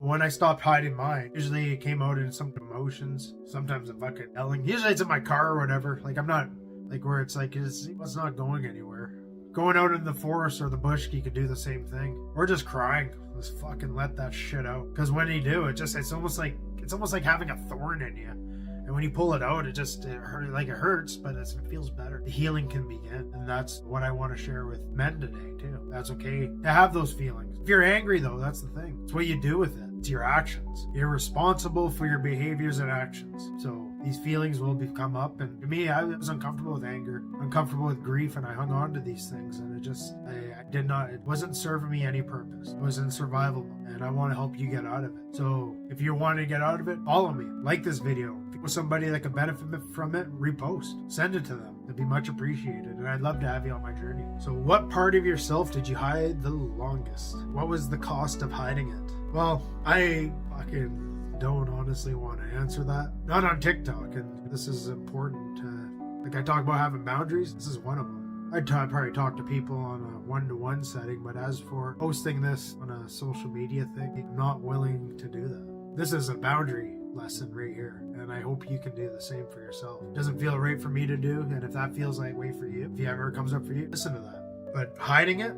When I stopped hiding mine, usually it came out in some emotions. Sometimes I'm fucking yelling. Usually it's in my car or whatever. Like I'm not like where it's like it's not going anywhere. Going out in the forest or the bush, you could do the same thing. Or just crying. Just fucking let that shit out. Because when you do, it's almost like having a thorn in you. And when you pull it out, it hurts, but it feels better. The healing can begin. And that's what I want to share with men today, too. That's okay to have those feelings. If you're angry, though, that's the thing. It's what you do with it. It's your actions. You're responsible for your behaviors and actions. So these feelings will come up. And to me, I was uncomfortable with anger, uncomfortable with grief, and I hung on to these things. And it wasn't serving me any purpose. It was in survival mode. And I want to help you get out of it. So if you want to get out of it, follow me. Like this video. If you know somebody that could benefit from it, repost. Send it to them. It'd be much appreciated. And I'd love to have you on my journey. So what part of yourself did you hide the longest? What was the cost of hiding it? Well, I fucking don't honestly want to answer that. Not on TikTok. And this is important. Like I talk about having boundaries. This is one of them. I'd probably talk to people on a one-to-one setting, but as for posting this on a social media thing, I'm not willing to do that. This is a boundary lesson right here, and I hope you can do the same for yourself. It doesn't feel right for me to do, and if that feels that way for you, if it ever comes up for you, listen to that. But hiding it,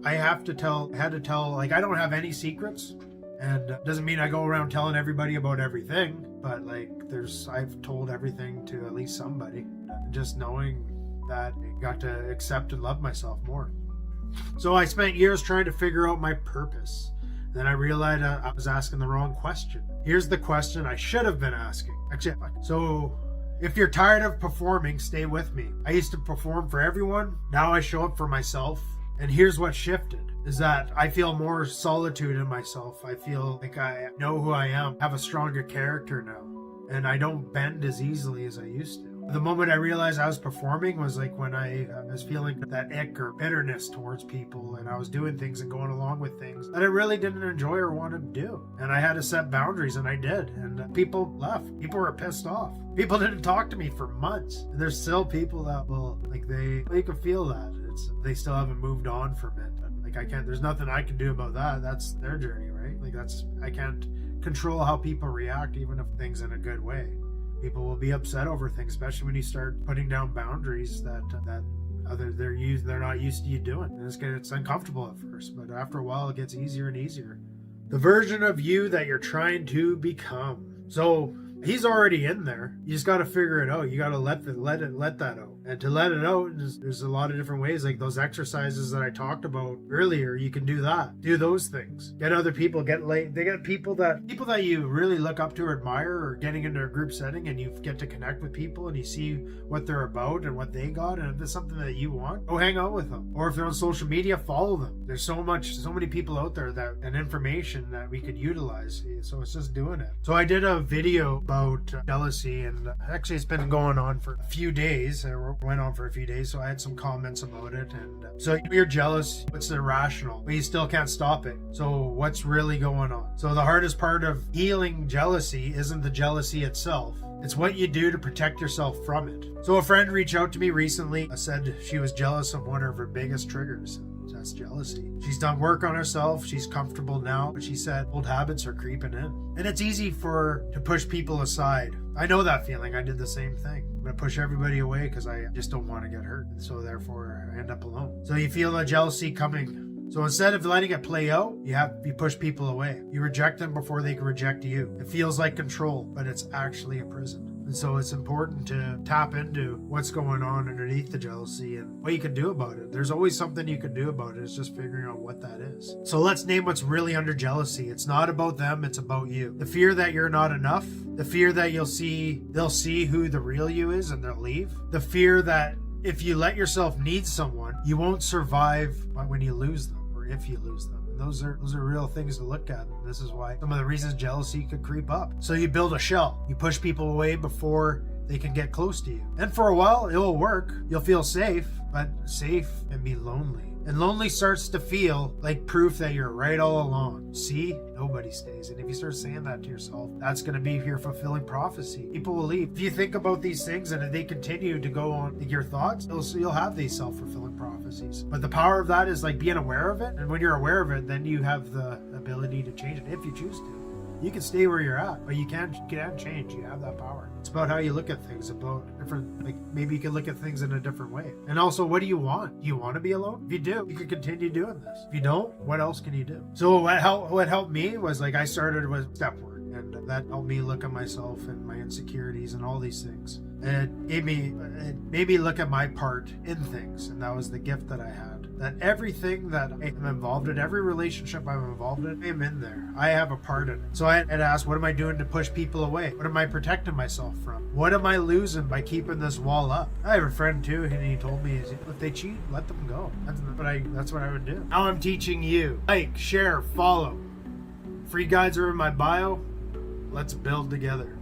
I had to tell, like I don't have any secrets, and it doesn't mean I go around telling everybody about everything, but like I've told everything to at least somebody. Just knowing that I got to accept and love myself more. So I spent years trying to figure out my purpose. Then I realized I was asking the wrong question. Here's the question I should have been asking. Actually, so if you're tired of performing, stay with me. I used to perform for everyone. Now I show up for myself. And here's what shifted, is that I feel more solitude in myself. I feel like I know who I am, have a stronger character now. And I don't bend as easily as I used to. The moment I realized I was performing was like when I was feeling that ick or bitterness towards people, and I was doing things and going along with things that I really didn't enjoy or want to do. And I had to set boundaries, and I did. And people left. People were pissed off. People didn't talk to me for months. And there's still people that will, like they can feel that. They still haven't moved on from it. But like there's nothing I can do about that. That's their journey, right? Like I can't control how people react, even if things in a good way. People will be upset over things, especially when you start putting down boundaries that they're not used to you doing. And it's uncomfortable at first, but after a while it gets easier and easier. The version of you that you're trying to become. So he's already in there. You just got to figure it out. You got to let that out. And to let it out, there's a lot of different ways. Like those exercises that I talked about earlier, you can do that. Do those things. Get other people. They get people that you really look up to or admire, or getting into a group setting, and you get to connect with people and you see what they're about and what they got. And if it's something that you want, go hang out with them. Or if they're on social media, follow them. There's so many people out there and information that we could utilize. So it's just doing it. So I did a video about jealousy, and actually it's been going on for a few days. Went on for a few days, so I had some comments about it. And so you're jealous, it's irrational, but you still can't stop it. So what's really going on? So the hardest part of healing jealousy isn't the jealousy itself. It's what you do to protect yourself from it. So a friend reached out to me recently, said she was jealous of one of her biggest triggers. That's jealousy. She's done work on herself. She's comfortable now, but she said old habits are creeping in. And it's easy for her to push people aside. I know that feeling. I did the same thing. I'm going to push everybody away because I just don't want to get hurt. And so therefore I end up alone. So you feel the jealousy coming. So instead of letting it play out, you push people away. You reject them before they can reject you. It feels like control, but it's actually a prison. And so it's important to tap into what's going on underneath the jealousy and what you can do about it. There's always something you can do about it. It's just figuring out what that is. So let's name what's really under jealousy. It's not about them, it's about you. The fear that you're not enough. The fear that they'll see who the real you is and they'll leave. The fear that if you let yourself need someone, you won't survive when you lose them, or if you lose them. Those are real things to look at. And this is why some of the reasons jealousy could creep up. So you build a shell. You push people away before they can get close to you. And for a while, it will work. You'll feel safe, but safe and be lonely. And lonely starts to feel like proof that you're right all along. See, nobody stays. And if you start saying that to yourself, that's going to be your fulfilling prophecy. People will leave. If you think about these things and if they continue to go on your thoughts, you'll have these self-fulfilling prophecies. But the power of that is like being aware of it. And when you're aware of it, then you have the ability to change it if you choose to. You can stay where you're at, but you can't change. You have that power. It's about how you look at things, about different, like maybe you can look at things in a different way. And also, what do you want? Do you want to be alone? If you do, you can continue doing this. If you don't, what else can you do? So what helped me was like I started with step work, and that helped me look at myself and my insecurities and all these things. It made me look at my part in things, and that was the gift that I had. That everything that I am involved in, every relationship I'm involved in, I'm in there. I have a part in it. So I had asked, what am I doing to push people away? What am I protecting myself from? What am I losing by keeping this wall up? I have a friend too, and he told me, if they cheat, let them go. That's what I would do. Now I'm teaching you. Like, share, follow. Free guides are in my bio. Let's build together.